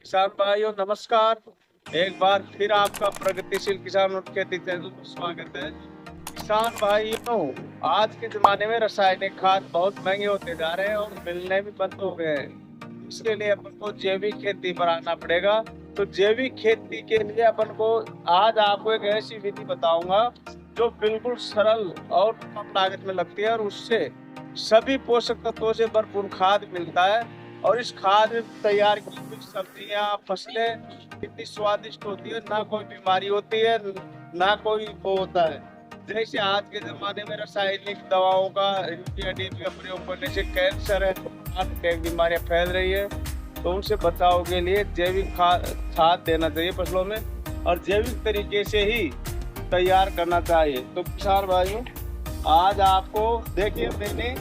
किसान भाइयों नमस्कार। एक बार फिर आपका प्रगतिशील किसान और खेती चैनल में स्वागत है। किसान भाइयों, आज के जमाने में रासायनिक खाद बहुत महंगे होते जा रहे हैं और मिलने भी बंद हो गए हैं। इसके लिए अपन को जैविक खेती पर आना पड़ेगा। तो जैविक खेती के लिए अपन को आज आपको एक ऐसी विधि बताऊंगा जो बिल्कुल सरल और कम लागत में लगती है और उससे सभी पोषक तत्वों से भरपूर खाद मिलता है। और इस खाद में तैयार की हुई सब्जियां फसलें कितनी स्वादिष्ट होती है, ना कोई बीमारी होती है ना कोई वो होता है। जैसे आज के जमाने में रासायनिक दवाओं का यूरिया डीपी का प्रयोग करने से कैंसर है, हार्ट अटैक बीमारियां फैल रही है। तो उनसे बचाव के लिए जैविक खाद देना चाहिए फसलों में और जैविक तरीके से ही तैयार करना चाहिए। तो किसान भाइयों, आज आपको देखिए मैंने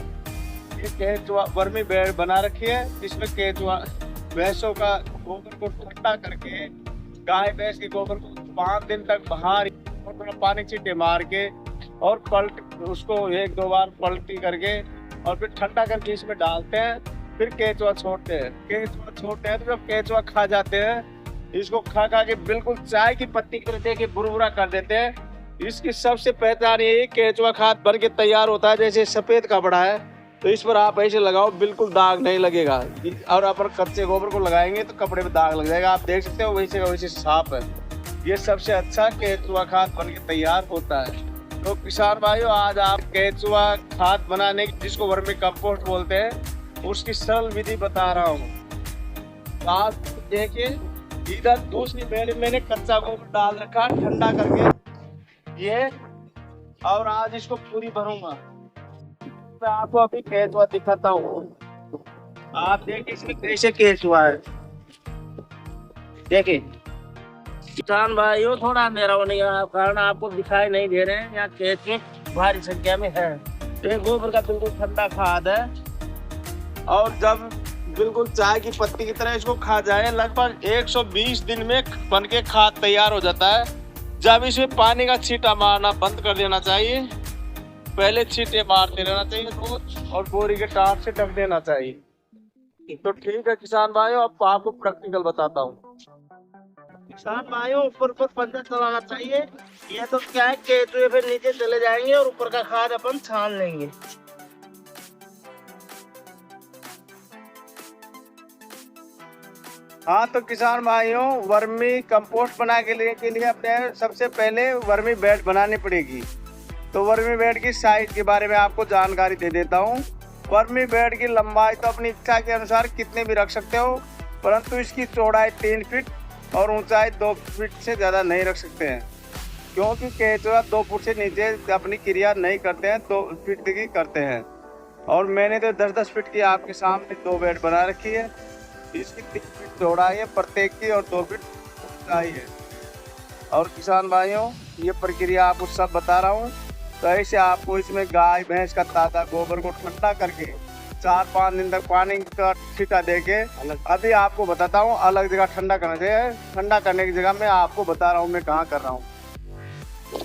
ये केचुआ वर्मी बेड बना रखी है। इसमें केचुआ भैंसों का गोबर को ठंडा करके, गाय भैंस के गोबर को 5 दिन तक बाहर और थोड़ा पानी छींटे मार के और पलट उसको 1-2 बार पलटी करके और फिर ठंडा करके इसमें डालते हैं। फिर केचुआ छोड़ते हैं तो जब केचुआ खा जाते हैं, इसको खा खा के बिल्कुल चाय की पत्ती कर दे के बुरबुरा कर देते हैं। इसकी सबसे पहचान ये केचुआ खाद बन के तैयार होता है। जैसे सफेद कपड़ा है तो इस पर आप ऐसे लगाओ, बिल्कुल दाग नहीं लगेगा। और अपन कच्चे गोबर को लगाएंगे तो कपड़े पे दाग लग जाएगा। आप देख सकते हो वैसे का वैसे साफ है। ये सबसे अच्छा केचुआ खाद बन के तैयार होता है। तो किसान भाइयों, आज आप केचुआ खाद बनाने की, जिसको वर्मी कंपोस्ट बोलते हैं, उसकी सरल विधि बता रहा हूँ। तो आप देखिए, इधर दूसरी बेड में मैंने कच्चा गोबर डाल रखा ठंडा करके ये, और आज इसको पूरी भरूंगा। मैं आपको अभी केचुआ दिखाता हूँ। आप देखिए इसमें कैसे केचुआ है। देखिए किसान भाइयों, थोड़ा अंधेरा होने के कारण आपको दिखाई नहीं दे रहे हैं। यहाँ केचुए भारी संख्या में है। ये गोबर का बिल्कुल ठंडा खाद है और जब बिल्कुल चाय की पत्ती की तरह इसको खा जाए, लगभग 120 दिन में बन के खाद तैयार हो जाता है। जब इसमें पानी का छींटा मारना बंद कर देना चाहिए, पहले छींटे मारते रहना चाहिए रोज और बोरी के टाप से ढक देना चाहिए। तो ठीक है किसान भाइयों, अब आपको प्रैक्टिकल बताता हूँ। किसान भाइयों, ऊपर ऊपर पंजा चलाना चाहिए। ये तो क्या है, केचुए फिर नीचे चले जाएंगे और ऊपर का खाद अपन छान लेंगे। हाँ तो किसान भाइयों, वर्मी कंपोस्ट बनाने के लिए अपने सबसे पहले वर्मी बेड बनानी पड़ेगी। तो वर्मी बेड की साइज के बारे में आपको जानकारी दे देता हूँ। वर्मी बेड की लंबाई तो अपनी इच्छा के अनुसार कितने भी रख सकते हो, परंतु इसकी चौड़ाई 3 फीट और ऊंचाई 2 फीट से ज़्यादा नहीं रख सकते हैं, क्योंकि केचुआ 2 फुट से नीचे अपनी क्रिया नहीं करते हैं, 2 फीट की करते हैं। और मैंने तो 10-10 फीट की आपके सामने 2 बेड बना रखी है। इसकी 3 फीट चौड़ाई है प्रत्येक की और 2 फीट ऊंचाई है। और किसान भाइयों, ये प्रक्रिया आपको सब बता रहा हूँ। तो ऐसे आपको इसमें गाय भैंस का ताज़ा गोबर को ठंडा करके 4-5 दिन तक पानी का छींटा देके, अभी आपको बताता हूँ अलग जगह ठंडा करना चाहिए। ठंडा करने की जगह मैं आपको बता रहा हूँ मैं कहाँ कर रहा हूँ।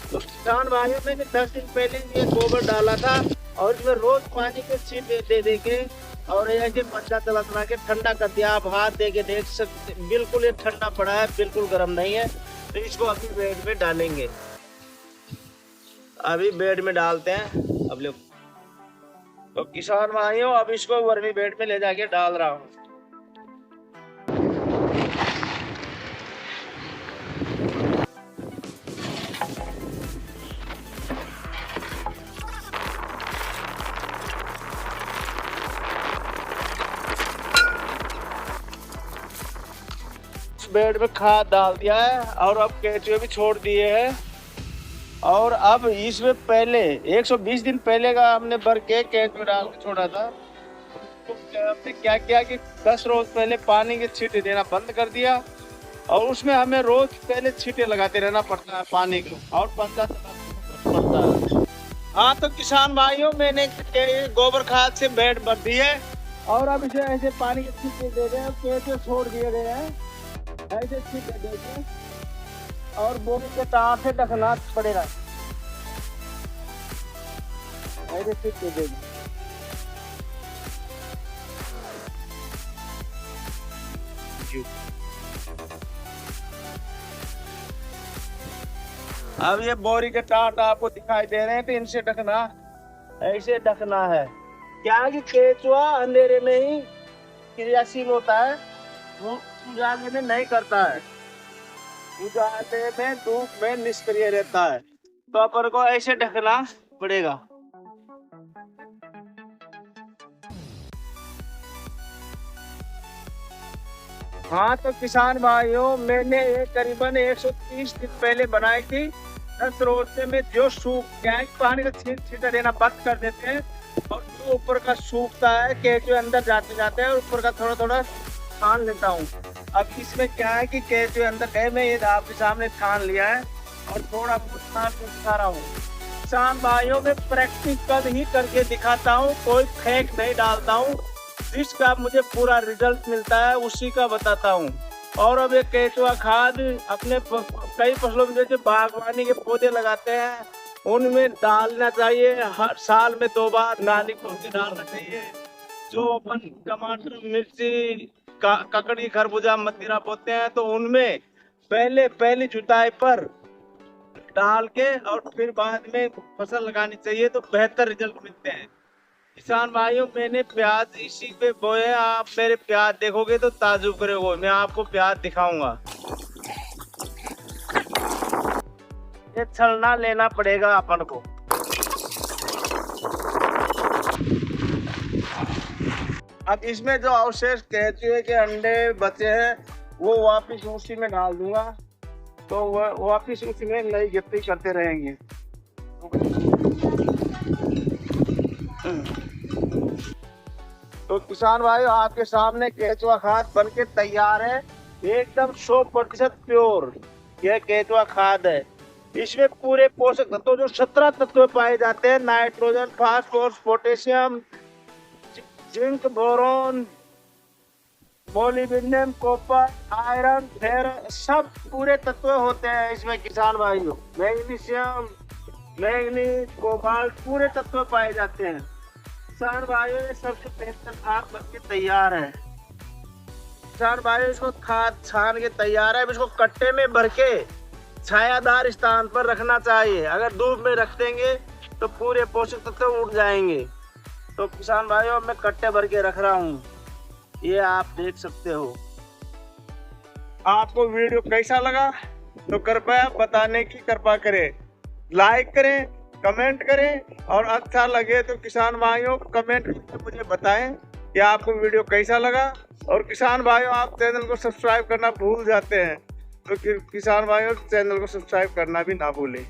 तो किसान भाइयों, मैंने 10 दिन पहले ये गोबर डाला था और इसमें रोज पानी के छींटे दे दे के और ऐसे पत्ता चला के ठंडा कर दिया। आप हाथ दे के देख सकते, बिल्कुल ये ठंडा पड़ा है, बिल्कुल गर्म नहीं है। तो इसको अभी बेड में डालेंगे। अभी बेड में डालते हैं अब लोग। तो किसान भाइयों, अब इसको वर्मी बेड में ले जाके डाल रहा हूँ। बेड में खाद डाल दिया है और अब केचुए भी छोड़ दिए हैं। और अब इसमें पहले 120 दिन पहले का हमने भर के केचुए डाल के छोड़ा था। तो हमने क्या किया कि 10 रोज पहले पानी के छींटे देना बंद कर दिया और उसमें हमें रोज पहले छींटे लगाते रहना पड़ता है पानी को, और पंचा चलाना पड़ता है। हाँ तो किसान भाइयों, मैंने गोबर खाद से बेड भर दी है और अब इसे ऐसे पानी के छींटे दे रहे हैं। केचुए छोड़ दिए गए हैं, ऐसे छींटे देके और बोरी के तार से ढकना पड़ेगा। ऐसे छींटे देंगे। अब ये बोरी के टाट आपको दिखाई दे रहे हैं, तो इनसे ढकना, ऐसे ढकना है। क्या है कि केचुआ अंधेरे में ही क्रियाशील होता है, वो उजाले में नहीं करता है, उजाले में धूप में निष्क्रिय रहता है। तो अपन को ऐसे ढकना पड़ेगा। हाँ तो किसान भाइयों, मैंने ये करीबन 130 दिन पहले बनाई थी। 10 रोज से मैं जो सूख गया पानी का छींटा देना बंद कर देते हैं, और जो ऊपर का सूखता है केचुए अंदर जाते जाते हैं, और ऊपर का थोड़ा थोड़ा छान लेता हूँ। अब इसमें क्या है कि केचुए अंदर गए, मैं ये आपके सामने छान लिया है और थोड़ा छान के दिखा रहा हूँ। किसान भाइयों में प्रैक्टिकल ही करके दिखाता हूँ, कोई फेक नहीं डालता हूँ। जिसका मुझे पूरा रिजल्ट मिलता है उसी का बताता हूँ। और अब ये केचुआ खाद अपने कई फसलों में जैसे बागवानी के पौधे लगाते हैं, उनमें डालना चाहिए। हर साल में 2 बार नाली खोल के डालना चाहिए। जो अपन टमाटर, मिर्ची, ककड़ी, खरबूजा, मतीरा बोते हैं, तो उनमें पहली जुताई पर डाल के और फिर बाद में फसल लगानी चाहिए, तो बेहतर रिजल्ट मिलते हैं। किसान भाइयों, मैंने प्याज इसी पे बोए। आप मेरे प्याज देखोगे तो ताजुब करोगे। मैं आपको प्याज दिखाऊंगा। ये छलना लेना पड़ेगा अपन को। अब इसमें जो अवशेष केचुए के अंडे बचे हैं, वो वापिस उसी में डाल दूंगा, तो वो वापिस उसी में नई गिफ्टी करते रहेंगे। तो किसान भाइयों, आपके सामने केचुआ खाद बनके तैयार है, एकदम 100% प्योर। यह केचुआ खाद है। इसमें पूरे पोषक तत्व जो 17 तत्व पाए जाते हैं, nitrogen, phosphorus, potassium, zinc, boron, molybdenum, copper, iron, ferrous, सब पूरे तत्व होते हैं इसमें किसान भाइयों। मैग्नीशियम, मैंगनीज, कोबाल्ट, पूरे तत्व पाए जाते हैं। किसान भाइयों, ये सबसे बेहतर खाद बनके तैयार है। किसान भाइयों, इसको खाद छान के तैयार है। इसको कट्टे में भर के छायादार स्थान पर रखना चाहिए। अगर धूप में रख देंगे तो पूरे पोषक तत्व उड़ जाएंगे। तो किसान भाइयों, मैं कट्टे भर के रख रहा हूँ, ये आप देख सकते हो। आपको वीडियो कैसा लगा तो कृपया बताने की कृपा करें, लाइक करें, कमेंट करें, और अच्छा लगे तो किसान भाइयों कमेंट करके मुझे बताएं कि आपको वीडियो कैसा लगा। और किसान भाइयों, आप चैनल को सब्सक्राइब करना भूल जाते हैं, तो किसान भाइयों चैनल को सब्सक्राइब करना भी ना भूलें।